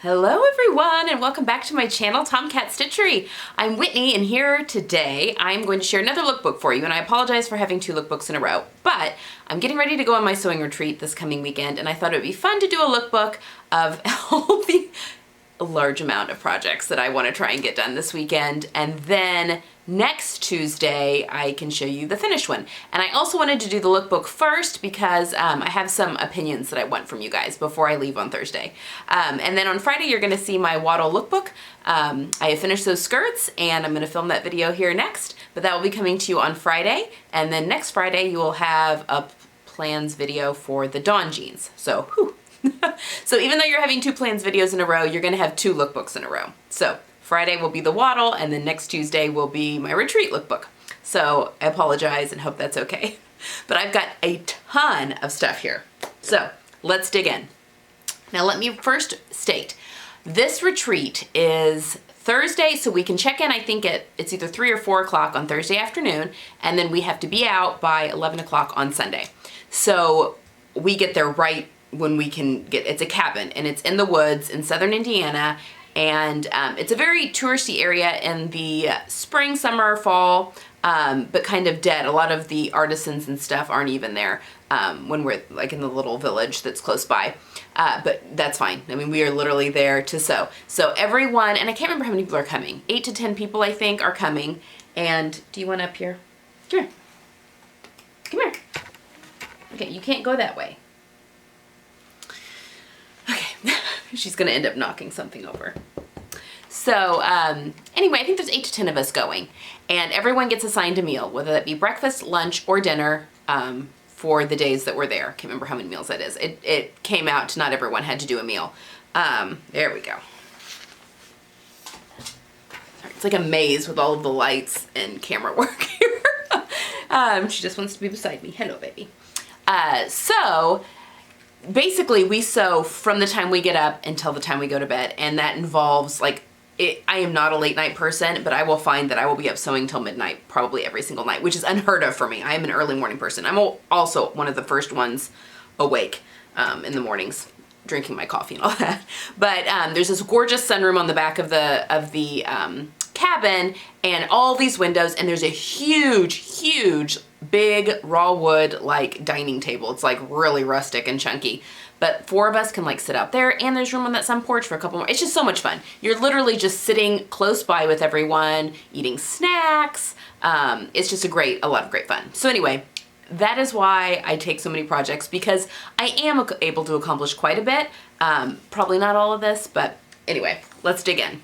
Hello everyone and welcome back to my channel, Tomcat Stitchery. I'm Whitney and here today I'm going to share another lookbook for you, and I apologize for having two lookbooks in a row, but I'm getting ready to go on my sewing retreat this coming weekend and I thought it would be fun to do a lookbook of all the large amount of projects that I want to try and get done this weekend, and then next Tuesday I can show you the finished one. And I also wanted to do the lookbook first because I have some opinions that I want from you guys before I leave on Thursday. And then on Friday you're going to see my Waddle lookbook. I have finished those skirts and I'm going to film that video here next, but that will be coming to you on Friday, and then next Friday you will have a plans video for the Dawn jeans. So whew. So even though you're having two plans videos in a row, you're going to have two lookbooks in a row. So Friday will be the Waddle, and then next Tuesday will be my retreat lookbook. So I apologize and hope that's okay. But I've got a ton of stuff here. So let's dig in. Now let me first state, this retreat is Thursday, so we can check in, I think it's either 3 or 4 o'clock on Thursday afternoon, and then we have to be out by 11 o'clock on Sunday. So we get there right when we can get, it's a cabin and it's in the woods in southern Indiana, and it's a very touristy area in the spring, summer, fall, but kind of dead. A lot of the artisans and stuff aren't even there when we're like in the little village that's close by, but that's fine. I mean, we are literally there to sew. So everyone, and I can't remember how many people are coming, 8 to 10 people I think are coming. And do you want up here? Come here. Come here. Okay, you can't go that way. She's gonna end up knocking something over. So anyway, I think there's 8 to 10 of us going, and everyone gets assigned a meal, whether that be breakfast, lunch, or dinner for the days that we're there. Can't remember how many meals that is. It came out to not everyone had to do a meal. There we go. It's like a maze with all of the lights and camera work here. She just wants to be beside me. Hello, baby. So basically we sew from the time we get up until the time we go to bed, and that involves like, I am not a late night person, but I will find that I will be up sewing till midnight probably every single night, which is unheard of for me. I am an early morning person. I'm also one of the first ones awake in the mornings, drinking my coffee and all that. But there's this gorgeous sunroom on the back of the cabin and all these windows, and there's a huge big raw wood like dining table. It's like really rustic and chunky, but 4 of us can like sit out there, and there's room on that sun porch for a couple more. It's just so much fun. You're literally just sitting close by with everyone, eating snacks. It's just a lot of great fun. So anyway, that is why I take so many projects, because I am able to accomplish quite a bit. Probably not all of this, but anyway, let's dig in.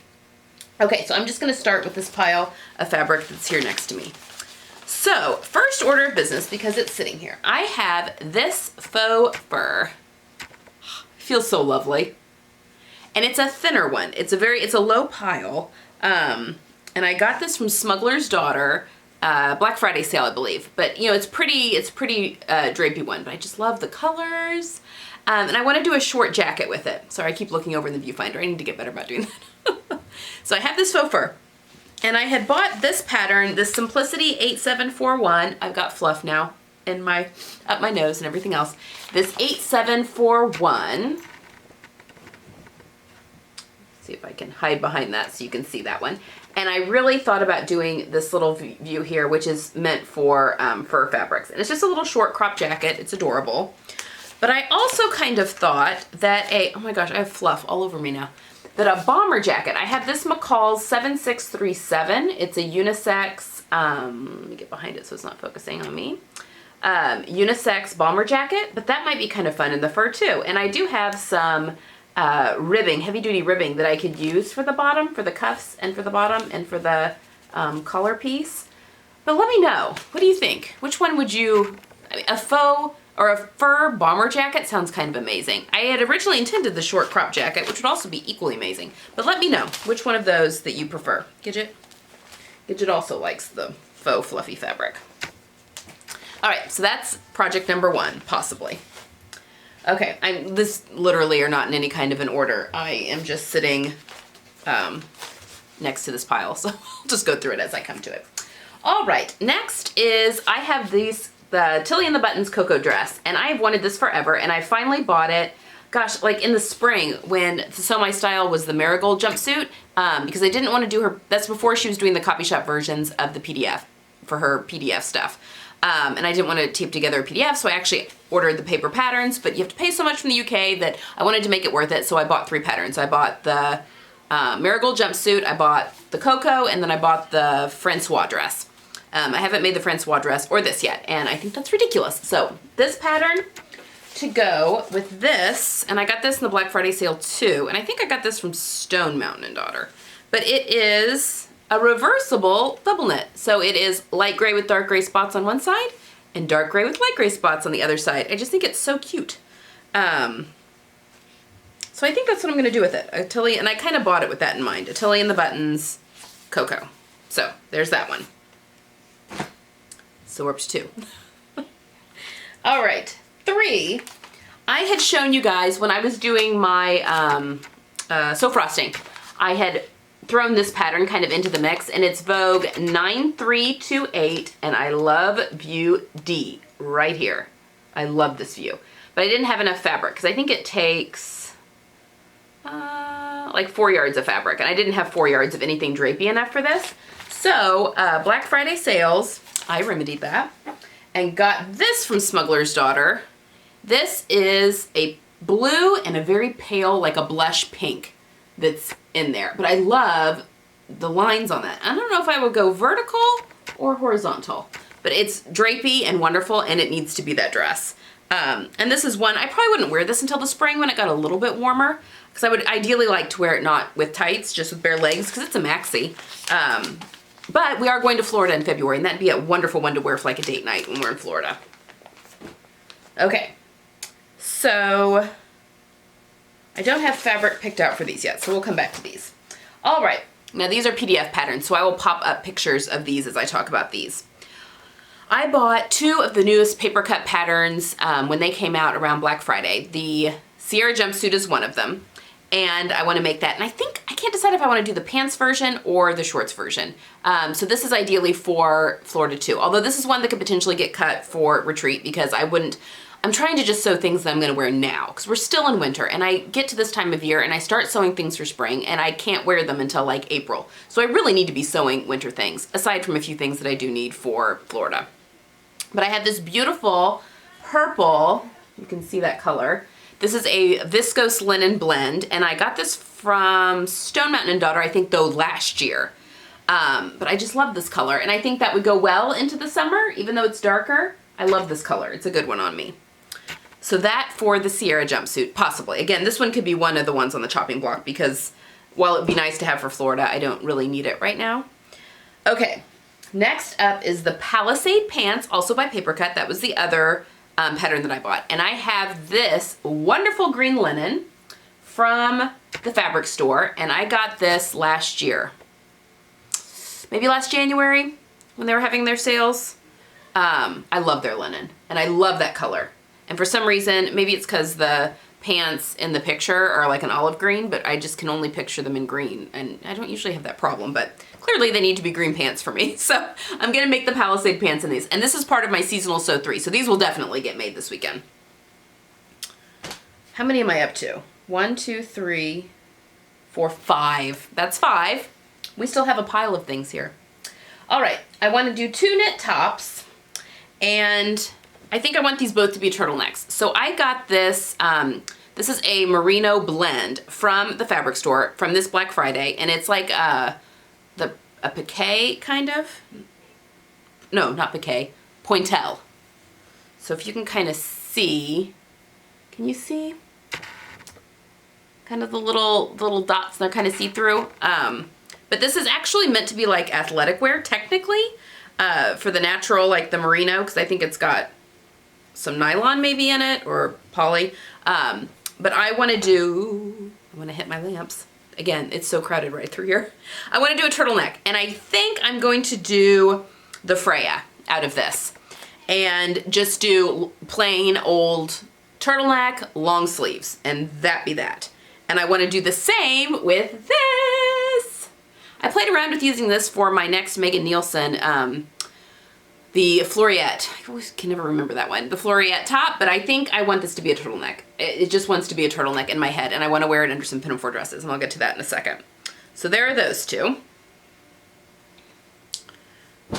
Okay, so I'm just gonna start with this pile of fabric that's here next to me. So, first order of business, because it's sitting here, I have this faux fur. It feels so lovely. And it's a thinner one. It's a low pile. And I got this from Smuggler's Daughter, Black Friday sale, I believe. But you know, it's pretty drapey one, but I just love the colors. And I want to do a short jacket with it. Sorry, I keep looking over in the viewfinder. I need to get better about doing that. So I have this faux fur. And I had bought this pattern, this Simplicity 8741. I've got fluff now in up my nose and everything else. This 8741. See if I can hide behind that so you can see that one. And I really thought about doing this little view here, which is meant for fur fabrics. And it's just a little short crop jacket. It's adorable. But I also kind of thought that oh my gosh, I have fluff all over me now. That a bomber jacket. I have this McCall's 7637. It's a unisex, let me get behind it so it's not focusing on me. Unisex bomber jacket, but that might be kind of fun in the fur too. And I do have some ribbing, heavy duty ribbing that I could use for the bottom, for the cuffs and for the bottom and for the collar piece. But let me know, what do you think? Which one would you, a faux or a fur bomber jacket sounds kind of amazing. I had originally intended the short crop jacket, which would also be equally amazing. But let me know which one of those that you prefer. Gidget? Gidget also likes the faux fluffy fabric. All right, so that's project number 1, possibly. Okay, this literally are not in any kind of an order. I am just sitting next to this pile, so I'll just go through it as I come to it. All right, next is I have the Tilly and the Buttons cocoa dress, and I've wanted this forever, and I finally bought it gosh, like in the spring when to sew my style was the marigold jumpsuit, because I didn't want to do her, that's before she was doing the copy shop versions of the PDF for her PDF stuff. And I didn't want to tape together a PDF, so I actually ordered the paper patterns, but you have to pay so much from the UK that I wanted to make it worth it, so I bought 3 patterns. I bought the marigold jumpsuit, I bought the cocoa, and then I bought the Francois dress. I haven't made the Francois dress or this yet, and I think that's ridiculous. So this pattern to go with this, and I got this in the Black Friday sale too, and I think I got this from Stone Mountain & Daughter, but it is a reversible double knit. So it is light gray with dark gray spots on one side and dark gray with light gray spots on the other side. I just think it's so cute. So I think that's what I'm gonna do with it. Attili, and I kind of bought it with that in mind. Attili and the buttons, cocoa. So there's that one. So we're up to 2. All right, 3. I had shown you guys when I was doing my sew frosting, I had thrown this pattern kind of into the mix, and it's Vogue 9328, and I love view D right here. I love this view, but I didn't have enough fabric because I think it takes like 4 yards of fabric, and I didn't have 4 yards of anything drapey enough for this. So Black Friday sales, I remedied that and got this from Smuggler's Daughter. This is a blue and a very pale, like a blush pink that's in there, but I love the lines on that. I don't know if I would go vertical or horizontal, but it's drapey and wonderful, and it needs to be that dress. And this is one, I probably wouldn't wear this until the spring when it got a little bit warmer, because I would ideally like to wear it not with tights, just with bare legs, because it's a maxi. But we are going to Florida in February, and that'd be a wonderful one to wear for like a date night when we're in Florida. Okay, so I don't have fabric picked out for these yet, so we'll come back to these. All right, now these are PDF patterns, so I will pop up pictures of these as I talk about these. I bought 2 of the newest paper cut patterns when they came out around Black Friday. The Sierra Jumpsuit is one of them, and I want to make that. And I think, I can't decide if I want to do the pants version or the shorts version. So this is ideally for Florida too, although this is one that could potentially get cut for retreat, because I'm trying to just sew things that I'm gonna wear now, because we're still in winter, and I get to this time of year and I start sewing things for spring, and I can't wear them until like April. So I really need to be sewing winter things, aside from a few things that I do need for Florida. But I have this beautiful purple, you can see that color. This is a viscose linen blend, and I got this from Stone Mountain & Daughter, I think though last year. But I just love this color, and I think that would go well into the summer, even though it's darker. I love this color, it's a good one on me. So that for the Sierra jumpsuit, possibly. Again, this one could be one of the ones on the chopping block, because while it'd be nice to have for Florida, I don't really need it right now. Okay, next up is the Palisade pants, also by Paper Cut. That was the other pattern that I bought. And I have this wonderful green linen from the fabric store, and I got this last year. Maybe last January when they were having their sales. I love their linen, and I love that color. And for some reason, maybe it's because the pants in the picture are like an olive green, but I just can only picture them in green, and I don't usually have that problem, but clearly they need to be green pants for me. So I'm gonna make the Palisade pants in these, and this is part of my seasonal sew 3, so these will definitely get made this weekend. How many am I up to? 1, 2, 3, 4, 5. That's 5. We still have a pile of things here. All right, I want to do 2 knit tops, and I think I want these both to be turtlenecks. So I got this, this is a merino blend from the fabric store from this Black Friday, and it's like a piqué kind of. No, not piqué, pointelle. So if you can kind of see, can you see? Kind of the little dots, they're kind of see-through. But this is actually meant to be like athletic wear, technically, for the natural, like the merino, because I think it's got some nylon maybe in it, or poly. But I want to hit my lamps. Again, it's so crowded right through here. I want to do a turtleneck, and I think I'm going to do the Freya out of this. And just do plain old turtleneck, long sleeves, and that be that. And I want to do the same with this. I played around with using this for my next Megan Nielsen the Floriette. I always can never remember that one. The Floriette top, but I think I want this to be a turtleneck. It just wants to be a turtleneck in my head, and I want to wear it under some pinafore dresses, and I'll get to that in a second. So there are those two.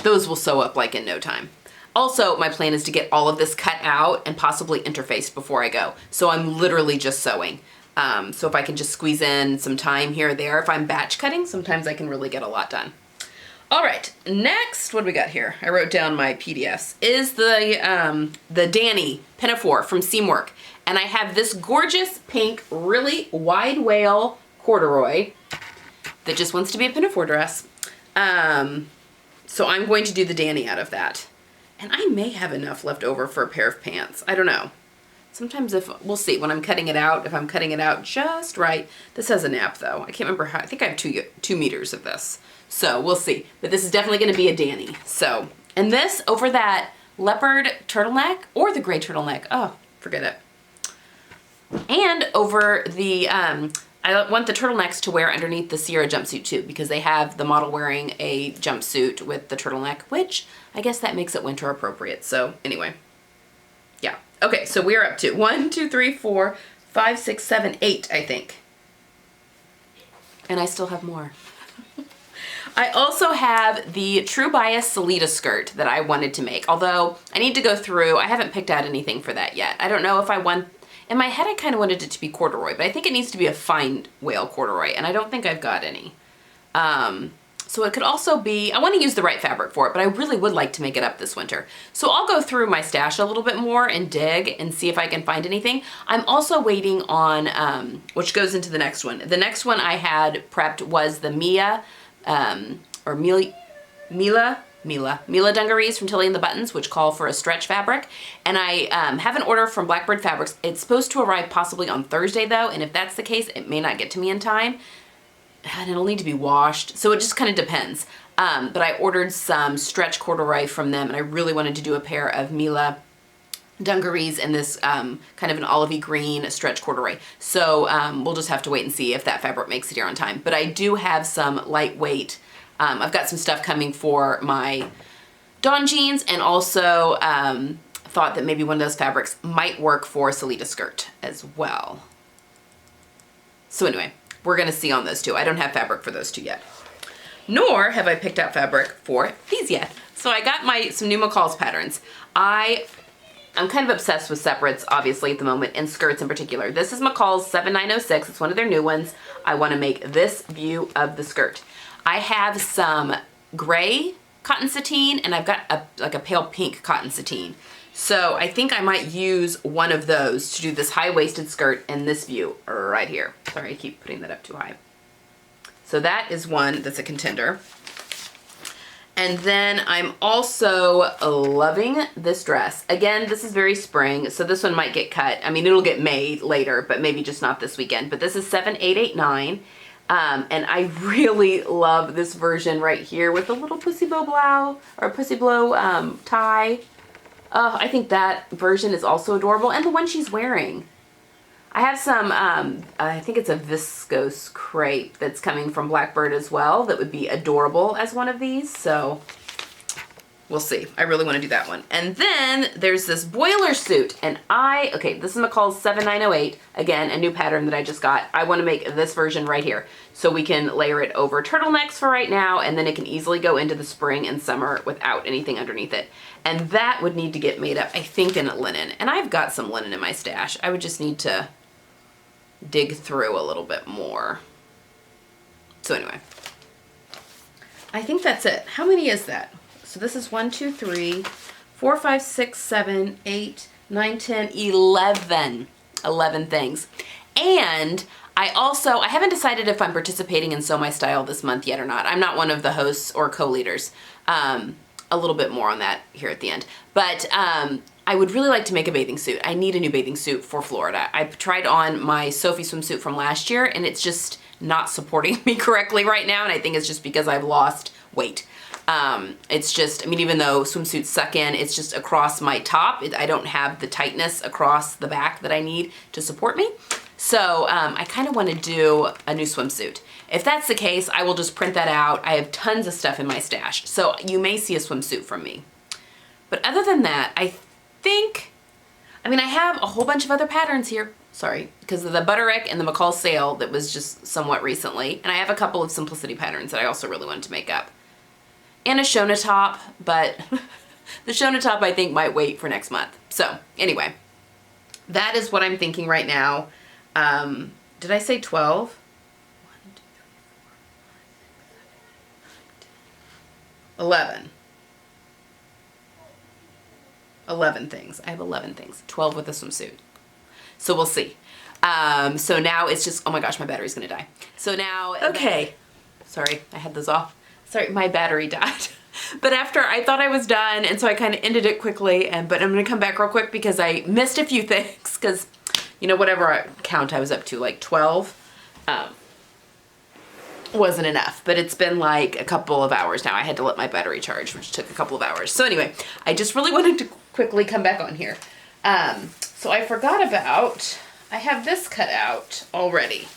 Those will sew up like in no time. Also, my plan is to get all of this cut out and possibly interfaced before I go. So I'm literally just sewing. So if I can just squeeze in some time here or there, if I'm batch cutting, sometimes I can really get a lot done. All right, next, what do we got here? I wrote down my PDFs, is the Danny pinafore from Seamwork. And I have this gorgeous pink, really wide wale corduroy that just wants to be a pinafore dress. So I'm going to do the Danny out of that. And I may have enough left over for a pair of pants. I don't know. Sometimes we'll see when I'm cutting it out, if I'm cutting it out just right. This has a nap though. I can't remember how, I think I have 2 meters of this. So we'll see. But this is definitely gonna be a Danny. So, and this over that leopard turtleneck or the gray turtleneck. Oh, forget it. And over the, I want the turtlenecks to wear underneath the Sierra jumpsuit too, because they have the model wearing a jumpsuit with the turtleneck, which I guess that makes it winter appropriate. So anyway, yeah. Okay, so we're up to 1, 2, 3, 4, 5, 6, 7, 8, I think. And I still have more. I also have the True Bias Salida skirt that I wanted to make, although I need to go through, I haven't picked out anything for that yet. I don't know if I want, in my head I kind of wanted it to be corduroy, but I think it needs to be a fine wale corduroy, and I don't think I've got any. So it could also be, I want to use the right fabric for it, but I really would like to make it up this winter. So I'll go through my stash a little bit more and dig and see if I can find anything. I'm also waiting on, which goes into the next one. The next one I had prepped was the Mila dungarees from Tilly and the Buttons, which call for a stretch fabric. And I have an order from Blackbird Fabrics. It's supposed to arrive possibly on Thursday though, and if that's the case, it may not get to me in time. And it'll need to be washed, so it just kind of depends. But I ordered some stretch corduroy from them, and I really wanted to do a pair of Mila dungarees in this kind of an olivey green stretch corduroy. So we'll just have to wait and see if that fabric makes it here on time. But I do have some lightweight, I've got some stuff coming for my Dawn jeans, and also thought that maybe one of those fabrics might work for a Salida skirt as well. So anyway, we're gonna see on those two. I don't have fabric for those two yet. Nor have I picked out fabric for these yet. So I got some new McCall's patterns. I'm kind of obsessed with separates, obviously, at the moment, and skirts in particular. This is McCall's 7906. It's one of their new ones. I wanna make this view of the skirt. I have some gray cotton sateen, and I've got like a pale pink cotton sateen. So I think I might use one of those to do this high-waisted skirt in this view right here. Sorry, I keep putting that up too high. So that is one that's a contender. And then I'm also loving this dress. Again, this is very spring, so this one might get cut. I mean, it'll get made later, but maybe just not this weekend. But this is 7889. And I really love this version right here with a little pussy bow blouse or pussy blow tie. I think that version is also adorable, and the one she's wearing. I have some, I think it's a viscose crepe that's coming from Blackbird as well that would be adorable as one of these, so we'll see. I really want to do that one. And then there's this boiler suit, and okay, this is McCall's 7908, again, a new pattern that I just got. I want to make this version right here, so we can layer it over turtlenecks for right now, and then it can easily go into the spring and summer without anything underneath it. And that would need to get made up, I think, in linen. And I've got some linen in my stash. I would just need to dig through a little bit more. So anyway, I think that's it. How many is that? So this is 1, 2, 3, 4, 5, 6, 7, 8, 9, 10, 11. 11 things. And I haven't decided if I'm participating in Sew My Style this month yet or not. I'm not one of the hosts or co-leaders. A little bit more on that here at the end. But I would really like to make a bathing suit. I need a new bathing suit for Florida. I tried on my Sophie swimsuit from last year, and it's just not supporting me correctly right now, and I think it's just because I've lost weight. It's just, I mean, even though swimsuits suck in, it's just across my top. I don't have the tightness across the back that I need to support me. So I kind of want to do a new swimsuit. If that's the case, I will just print that out. I have tons of stuff in my stash, so you may see a swimsuit from me. But other than that, I think, I mean, I have a whole bunch of other patterns here. Sorry, because of the Butterick and the McCall sale that was just somewhat recently. And I have a couple of Simplicity patterns that I also really wanted to make up. And a Shona top, but the Shona top I think might wait for next month. So anyway, that is what I'm thinking right now. Did I say 12? 1, 2, 3, 4, 5, 6, 7, 8, 9, 10, 11. 11 things. I have 11 things. 12 with a swimsuit. So we'll see. So now it's just, oh my gosh, my battery's gonna die. So now, okay. Sorry, I had those off. Sorry, my battery died. But after, I thought I was done, and so I kind of ended it quickly, but I'm gonna come back real quick because I missed a few things, because, you know, whatever count I was up to, like 12, wasn't enough. But it's been like a couple of hours now. I had to let my battery charge, which took a couple of hours. So anyway, I just really wanted to quickly come back on here. So I forgot about, I have this cut out already.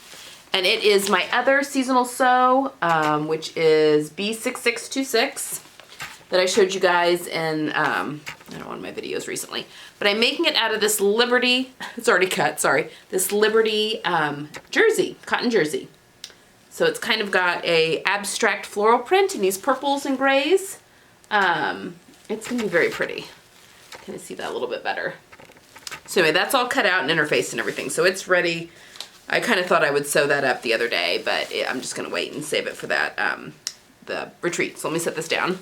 And it is my other seasonal sew, which is B6626 that I showed you guys in, I don't know, one of my videos recently. But I'm making it out of this Liberty, it's already cut, sorry, this Liberty jersey, cotton jersey. So it's kind of got a abstract floral print in these purples and grays. It's gonna be very pretty. Can I see that a little bit better? So anyway, that's all cut out and interfaced and everything. So it's ready. I kind of thought I would sew that up the other day, but I'm just gonna wait and save it for that, the retreat. So let me set this down.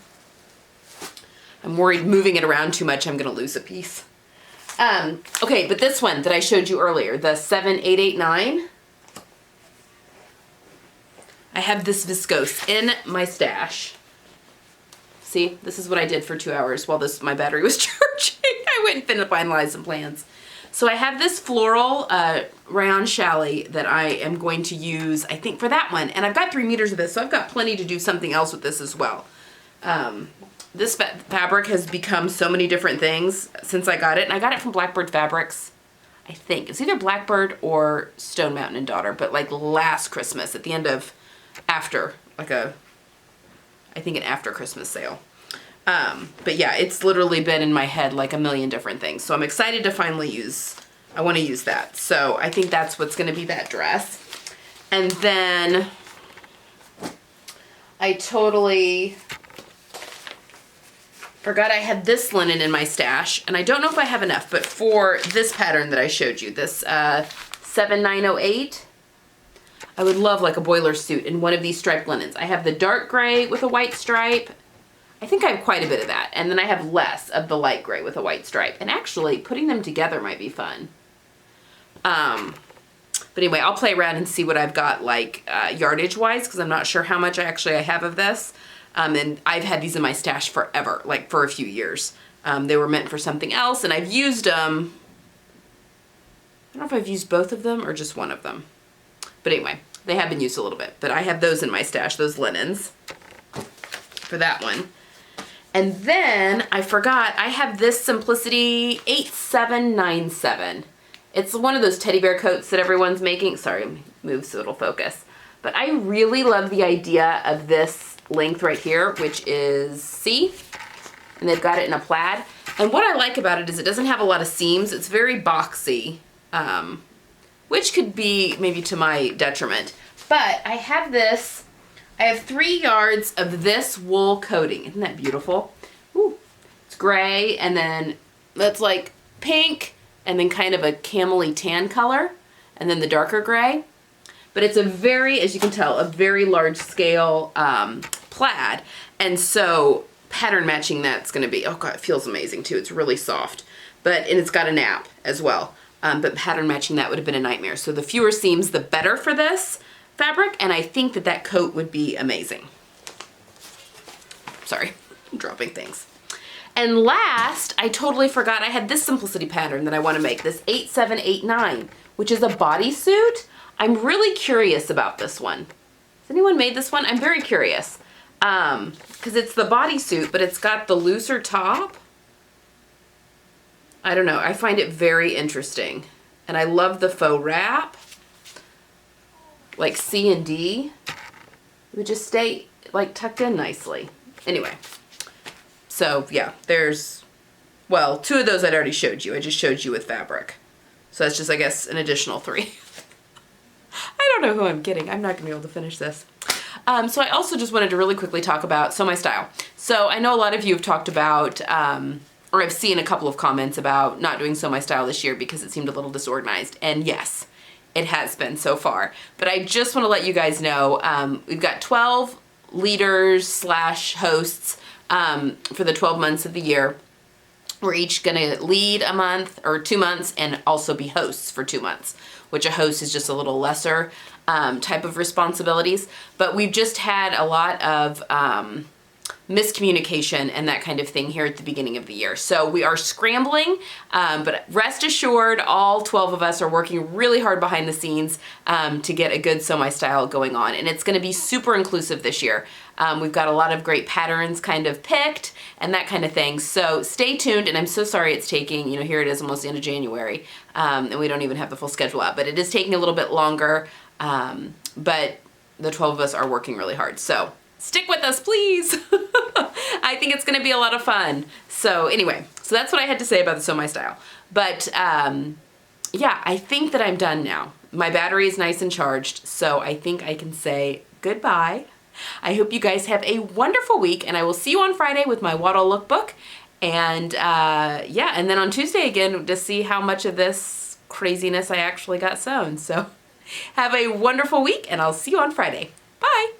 I'm worried moving it around too much, I'm gonna lose a piece. Okay, but this one that I showed you earlier, the 7889, I have this viscose in my stash. See, this is what I did for 2 hours while my battery was charging. I went and finalized some plans. So I have this floral rayon challis that I am going to use, I think, for that one. And I've got 3 meters of this, so I've got plenty to do something else with this as well. This fabric has become so many different things since I got it. And I got it from Blackbird Fabrics, I think. It's either Blackbird or Stone Mountain and Daughter, but like last Christmas at the end of, after, like I think an after Christmas sale. But yeah, it's literally been in my head like a million different things. So I'm excited to finally I want to use that. So I think that's what's going to be that dress. And then I totally forgot I had this linen in my stash. And I don't know if I have enough, but for this pattern that I showed you, this 7908, I would love like a boiler suit in one of these striped linens. I have the dark gray with a white stripe. I think I have quite a bit of that. And then I have less of the light gray with a white stripe. And actually, putting them together might be fun. But anyway, I'll play around and see what I've got like yardage-wise, because I'm not sure how much I have of this. And I've had these in my stash forever, like for a few years. They were meant for something else, and I've used them. I don't know if I've used both of them or just one of them. But anyway, they have been used a little bit. But I have those in my stash, those linens, for that one. And then I forgot, I have this Simplicity 8797. It's one of those teddy bear coats that everyone's making. Sorry, move so it'll focus. But I really love the idea of this length right here, which is C. And they've got it in a plaid. And what I like about it is it doesn't have a lot of seams. It's very boxy, which could be maybe to my detriment. But I have this. I have 3 yards of this wool coating. Isn't that beautiful? Ooh, it's gray, and then that's like pink, and then kind of a camely tan color, and then the darker gray. But it's a very, as you can tell, a very large scale plaid. And so pattern matching that's going to be, oh God, it feels amazing too. It's really soft. And it's got a nap as well. But pattern matching that would have been a nightmare. So the fewer seams, the better for this fabric, and I think that coat would be amazing. Sorry, I'm dropping things. And last, I totally forgot I had this Simplicity pattern that I want to make, this 8789, which is a bodysuit. I'm really curious about this one. Has anyone made this one? I'm very curious. Because it's the bodysuit, but it's got the looser top. I don't know, I find it very interesting. And I love the faux wrap. Like C and D, it would just stay like tucked in nicely. Anyway, so yeah, there's Well, 2 of those I'd already showed you. I just showed you with fabric. So that's just, I guess, an additional 3. I don't know who I'm kidding. I'm not gonna be able to finish this. So I also just wanted to really quickly talk about Sew My Style. So I know a lot of you have talked about, or I've seen a couple of comments about not doing Sew My Style this year because it seemed a little disorganized. And yes, it has been so far. But I just want to let you guys know, we've got 12 leaders / hosts for the 12 months of the year. We're each gonna lead a month or 2 months and also be hosts for 2 months, which a host is just a little lesser type of responsibilities. But we've just had a lot of miscommunication and that kind of thing here at the beginning of the year. So we are scrambling, but rest assured, all 12 of us are working really hard behind the scenes to get a good Sew My Style going on. And it's gonna be super inclusive this year. We've got a lot of great patterns kind of picked and that kind of thing. So stay tuned, and I'm so sorry it's taking, you know, here it is almost the end of January, and we don't even have the full schedule out, but it is taking a little bit longer, but the 12 of us are working really hard. So stick with us, please. I think it's gonna be a lot of fun. So anyway, so that's what I had to say about the Sew My Style. But yeah, I think that I'm done now. My battery is nice and charged, so I think I can say goodbye. I hope you guys have a wonderful week, and I will see you on Friday with my Waddle lookbook. And yeah, and then on Tuesday again to see how much of this craziness I actually got sewn. So have a wonderful week, and I'll see you on Friday. Bye.